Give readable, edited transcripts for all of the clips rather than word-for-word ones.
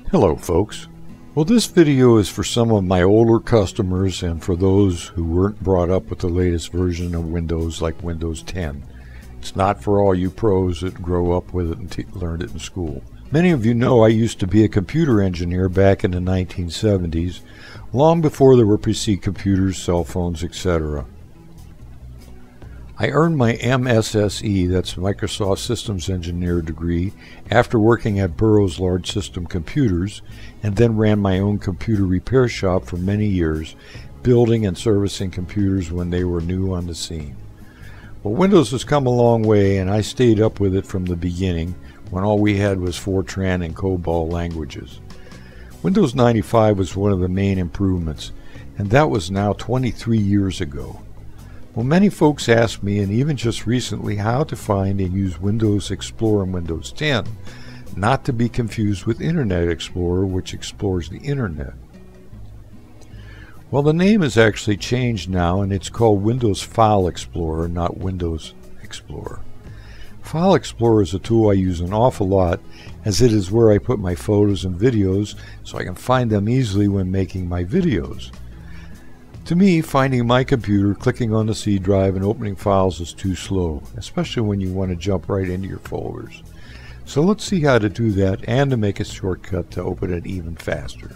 Hello folks. Well, this video is for some of my older customers and for those who weren't brought up with the latest version of Windows like Windows 10. It's not for all you pros that grow up with it and learned it in school. Many of you know I used to be a computer engineer back in the 1970s, long before there were PC computers, cell phones, etc. I earned my MSSE, that's Microsoft Systems Engineer degree, after working at Burroughs Large System Computers, and then ran my own computer repair shop for many years, building and servicing computers when they were new on the scene. Well, Windows has come a long way, and I stayed up with it from the beginning, when all we had was Fortran and COBOL languages. Windows 95 was one of the main improvements, and that was now 23 years ago. Well, many folks ask me, and even just recently, how to find and use Windows Explorer and Windows 10, not to be confused with Internet Explorer, which explores the Internet. Well, the name has actually changed now, and it's called Windows File Explorer, not Windows Explorer. File Explorer is a tool I use an awful lot, as it is where I put my photos and videos so I can find them easily when making my videos. To me, finding my computer, clicking on the C drive and opening files is too slow, especially when you want to jump right into your folders. So let's see how to do that and to make a shortcut to open it even faster.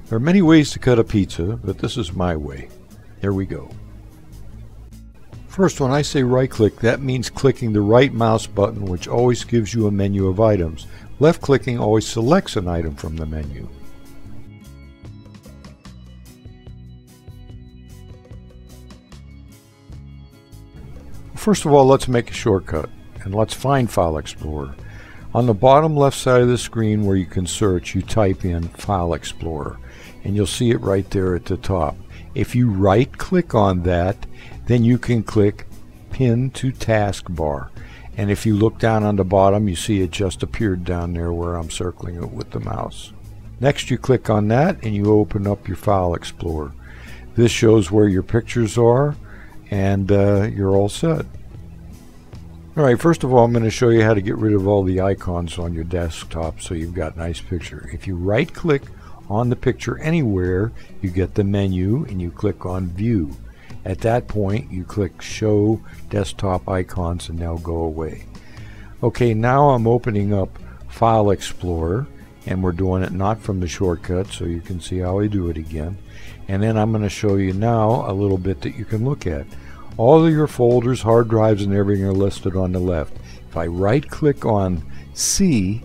There are many ways to cut a pizza, but this is my way. Here we go. First, when I say right click, that means clicking the right mouse button, which always gives you a menu of items. Left clicking always selects an item from the menu. First of all, let's make a shortcut, and let's find File Explorer. On the bottom left side of the screen where you can search, you type in File Explorer, and you'll see it right there at the top. If you right click on that, then you can click Pin to Taskbar, and if you look down on the bottom, you see it just appeared down there where I'm circling it with the mouse. Next, you click on that and you open up your File Explorer. This shows where your pictures are, and you're all set. Alright, first of all, I'm going to show you how to get rid of all the icons on your desktop so you've got a nice picture. If you right click on the picture anywhere, you get the menu and you click on View. At that point, you click Show Desktop Icons and they'll go away. Okay, now I'm opening up File Explorer, and we're doing it not from the shortcut, so you can see how I do it again. And then I'm going to show you now a little bit that you can look at. All of your folders, hard drives, and everything are listed on the left. If I right click on C,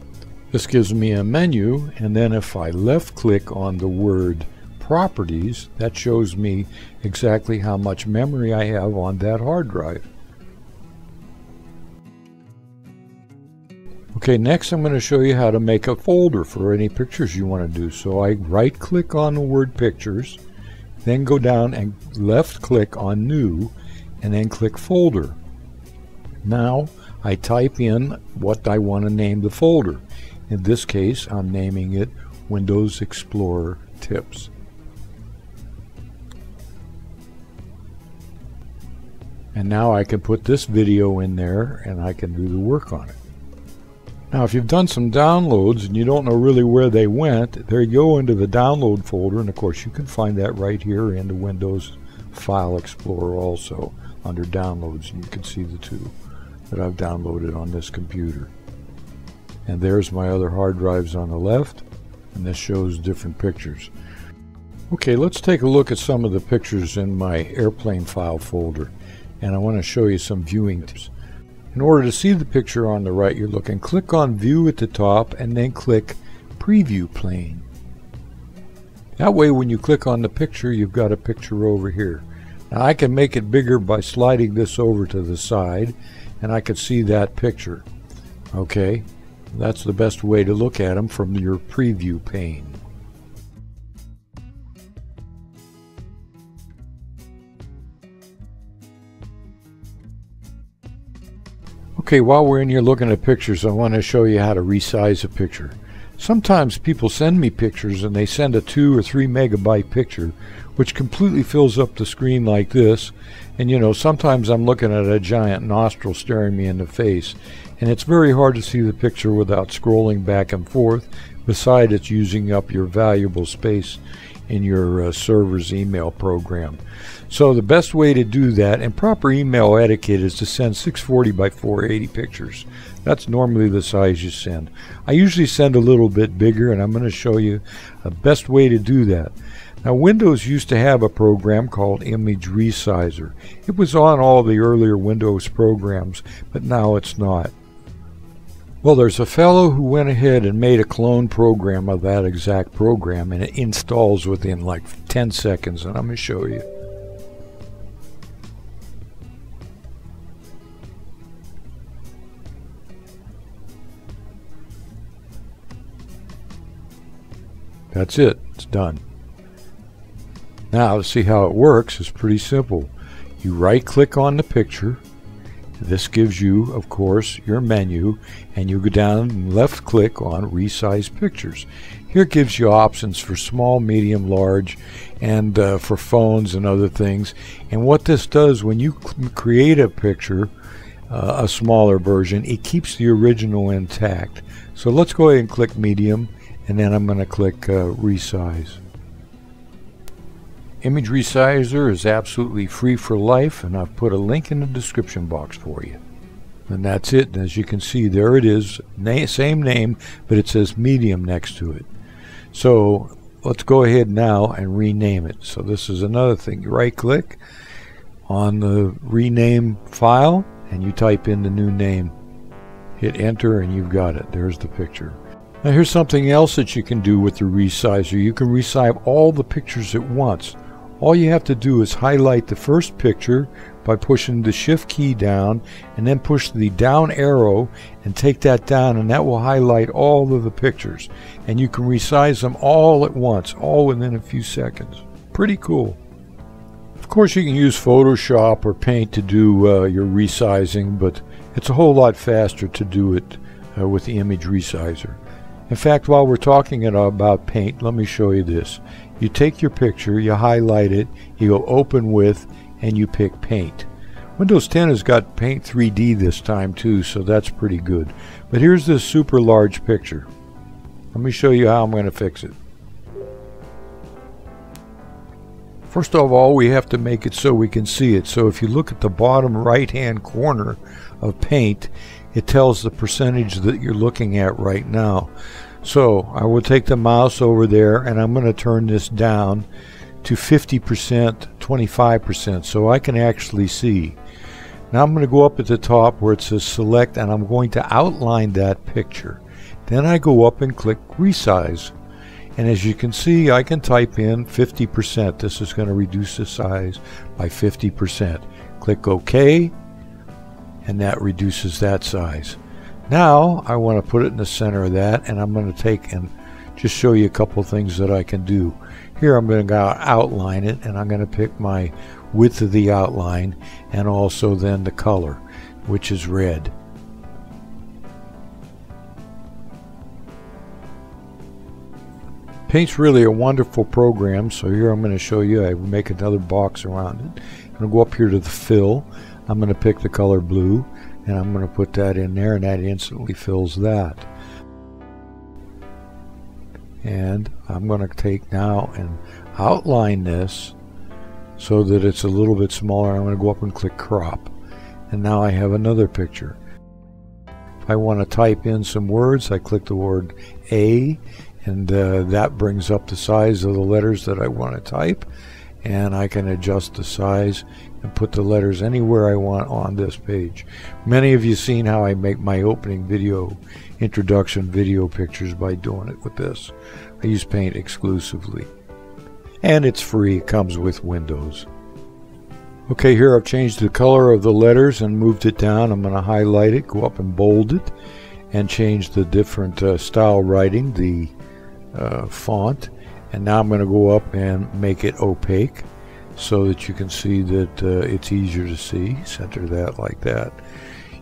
this gives me a menu, and then if I left click on the word Properties, that shows me exactly how much memory I have on that hard drive. Okay, next I'm going to show you how to make a folder for any pictures you want to do. So I right click on the word Pictures, then go down and left click on New, and then click Folder. Now I type in what I want to name the folder. In this case, I'm naming it Windows Explorer Tips. And now I can put this video in there and I can do the work on it. Now if you've done some downloads and you don't know really where they went, there you go into the download folder, and of course you can find that right here in the Windows File Explorer also under downloads, and you can see the two that I've downloaded on this computer. And there's my other hard drives on the left, and this shows different pictures. Okay, let's take a look at some of the pictures in my airplane file folder, and I want to show you some viewing tips. In order to see the picture on the right you're looking, click on View at the top and then click Preview Plane. That way when you click on the picture, you've got a picture over here. Now I can make it bigger by sliding this over to the side, and I can see that picture. Okay, that's the best way to look at them from your preview pane. Okay, while we're in here looking at pictures, I want to show you how to resize a picture. Sometimes people send me pictures and they send a 2 or 3 megabyte picture, which completely fills up the screen like this. And you know, sometimes I'm looking at a giant nostril staring me in the face, and it's very hard to see the picture without scrolling back and forth, besides it's using up your valuable space in your server's email program. So the best way to do that, and proper email etiquette, is to send 640 by 480 pictures. That's normally the size you send. I usually send a little bit bigger, and I'm going to show you the best way to do that. Now, Windows used to have a program called Image Resizer. It was on all the earlier Windows programs, but now it's not. Well, there's a fellow who went ahead and made a clone program of that exact program, and it installs within like 10 seconds, and I'm going to show you. That's it. It's done. Now, to see how it works, it's pretty simple. You right-click on the picture. This gives you, of course, your menu, and you go down and left-click on Resize Pictures. Here it gives you options for small, medium, large, and for phones and other things. And what this does, when you create a picture, a smaller version, it keeps the original intact. So let's go ahead and click Medium, and then I'm going to click Resize. Image Resizer is absolutely free for life, and I've put a link in the description box for you. And that's it. And as you can see, there it is. Same name, but it says Medium next to it. So let's go ahead now and rename it. So this is another thing. You right-click on the rename file, and you type in the new name. Hit Enter, and you've got it. There's the picture. Now here's something else that you can do with the resizer. You can resize all the pictures at once. All you have to do is highlight the first picture by pushing the Shift key down, and then push the down arrow and take that down, and that will highlight all of the pictures. And you can resize them all at once, all within a few seconds. Pretty cool. Of course, you can use Photoshop or Paint to do your resizing, but it's a whole lot faster to do it with the Image Resizer. In fact, while we're talking about Paint, let me show you this. You take your picture, you highlight it, you go Open With, and you pick Paint. Windows 10 has got Paint 3D this time too, so that's pretty good. But here's this super large picture. Let me show you how I'm going to fix it. First of all, we have to make it so we can see it. So if you look at the bottom right-hand corner of Paint, it tells the percentage that you're looking at right now. So I will take the mouse over there, and I'm going to turn this down to 50%, 25%, so I can actually see. Now I'm going to go up at the top where it says Select, and I'm going to outline that picture. Then I go up and click Resize. And as you can see, I can type in 50%. This is going to reduce the size by 50%. Click OK, and that reduces that size. Now I want to put it in the center of that, and I'm going to take and just show you a couple things that I can do. Here I'm going to outline it, and I'm going to pick my width of the outline, and also then the color, which is red. Paint's really a wonderful program, so here I'm going to show you. I make another box around it. I'm going to go up here to the fill. I'm going to pick the color blue, and I'm going to put that in there, and that instantly fills that. And I'm going to take now and outline this so that it's a little bit smaller. I'm going to go up and click crop, and now I have another picture. If I want to type in some words, I click the word A, and that brings up the size of the letters that I want to type, and I can adjust the size and put the letters anywhere I want on this page. Many of you have seen how I make my opening video, introduction video pictures by doing it with this. I use Paint exclusively. And it's free, it comes with Windows. Okay, here I've changed the color of the letters and moved it down. I'm going to highlight it, go up and bold it, and change the different style writing, the font. And now I'm going to go up and make it opaque so that you can see that it's easier to see. Center that like that.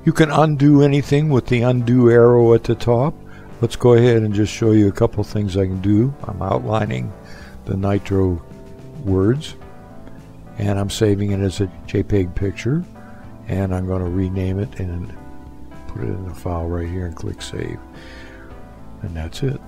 You can undo anything with the undo arrow at the top. Let's go ahead and just show you a couple things I can do. I'm outlining the Nitro words, and I'm saving it as a JPEG picture, and I'm going to rename it and put it in the file right here and click Save, and that's it.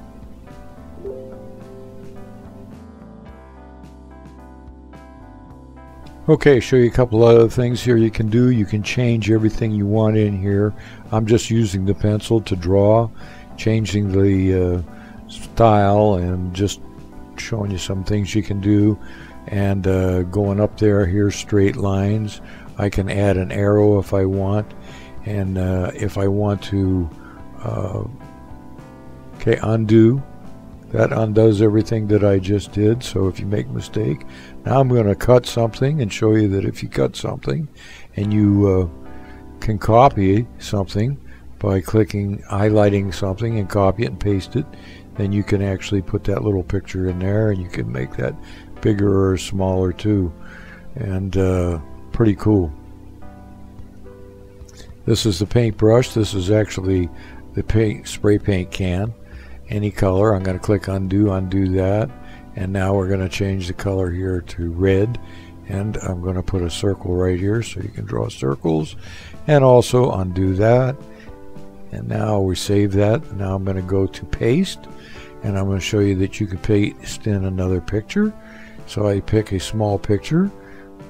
Okay, show you a couple other things here you can do. You can change everything you want in here. I'm just using the pencil to draw, changing the style, and just showing you some things you can do. And going up there, here's straight lines. I can add an arrow if I want, and if I want to undo, that undoes everything that I just did. So if you make a mistake, now I'm going to cut something and show you that if you cut something and you can copy something by highlighting something and copy it and paste it, then you can actually put that little picture in there, and you can make that bigger or smaller too, and pretty cool. This is the paintbrush. This is actually the spray paint can, any color. I'm going to click undo that, and now we're going to change the color here to red, and I'm going to put a circle right here so you can draw circles, and also undo that. And now we save that. Now I'm going to go to paste, and I'm going to show you that you can paste in another picture. So I pick a small picture.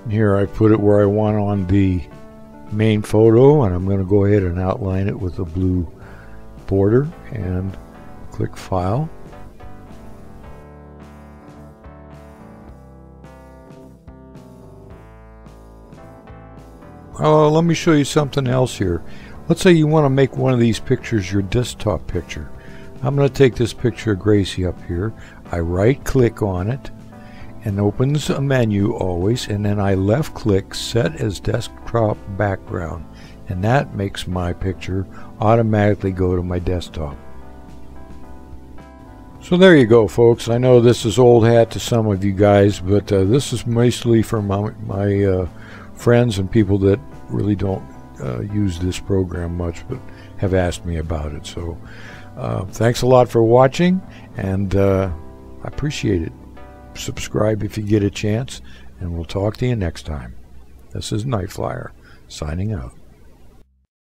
Here I put it where I want on the main photo, and I'm going to go ahead and outline it with a blue border, and click File. Let me show you something else here. Let's say you want to make one of these pictures your desktop picture. I'm going to take this picture of Gracie up here. I right click on it and opens a menu always, and then I left click Set as Desktop Background, and that makes my picture automatically go to my desktop. So there you go, folks. I know this is old hat to some of you guys, but this is mostly for my friends and people that really don't use this program much, but have asked me about it. So thanks a lot for watching, and I appreciate it. Subscribe if you get a chance, and we'll talk to you next time. This is NightFlyyer signing out.